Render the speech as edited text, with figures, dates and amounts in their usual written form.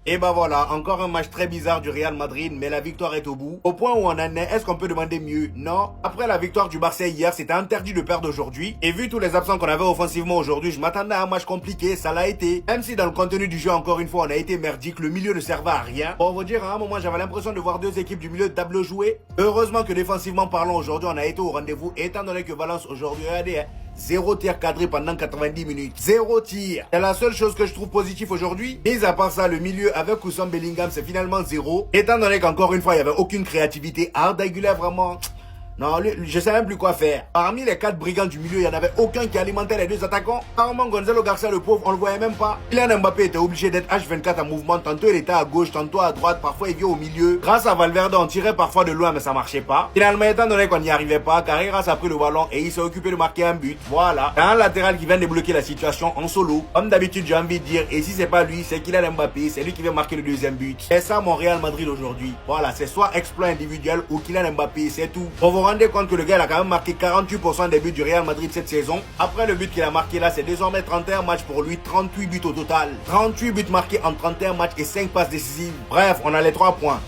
Et bah voilà, encore un match très bizarre du Real Madrid, mais la victoire est au bout. Au point où on en est, est-ce qu'on peut demander mieux? Non. Après la victoire du Barça hier, c'était interdit de perdre aujourd'hui. Et vu tous les absents qu'on avait offensivement aujourd'hui, je m'attendais à un match compliqué, ça l'a été. Même si dans le contenu du jeu, encore une fois, on a été merdique, le milieu ne servait à rien. Pour vous dire, à un moment, j'avais l'impression de voir deux équipes du milieu de tableau jouer. Heureusement que défensivement parlant, aujourd'hui, on a été au rendez-vous, étant donné que Valence aujourd'hui, regardez, 0 tir cadré pendant 90 minutes. 0 tir. C'est la seule chose que je trouve positive aujourd'hui. Mis à part ça, le milieu avec Ousmane Bellingham, c'est finalement 0. Étant donné qu'encore une fois, il n'y avait aucune créativité. Arda Güler, vraiment... Non, lui, je sais même plus quoi faire. Parmi les 4 brigands du milieu, il n'y en avait aucun qui alimentait les deux attaquants. Carrément, Gonzalo Garcia, le pauvre, on le voyait même pas. Kylian Mbappé était obligé d'être H24 en mouvement. Tantôt, il était à gauche, tantôt à droite. Parfois, il vient au milieu. Grâce à Valverde, on tirait parfois de loin, mais ça marchait pas. Finalement, étant donné qu'on n'y arrivait pas, Carreras a pris le ballon et il s'est occupé de marquer un but. Voilà. Un latéral qui vient débloquer la situation en solo. Comme d'habitude, j'ai envie de dire, et si c'est pas lui, c'est Kylian Mbappé. C'est lui qui vient marquer le deuxième but. C'est ça, mon Real Madrid aujourd'hui. Voilà, c'est soit exploit individuel ou Kylian Mbappé, c'est tout. Pour vous rendre compte que le gars, a quand même marqué 48% des buts du Real Madrid cette saison. Après le but qu'il a marqué là, c'est désormais 31 matchs pour lui, 38 buts au total. 38 buts marqués en 31 matchs et 5 passes décisives. Bref, on a les 3 points.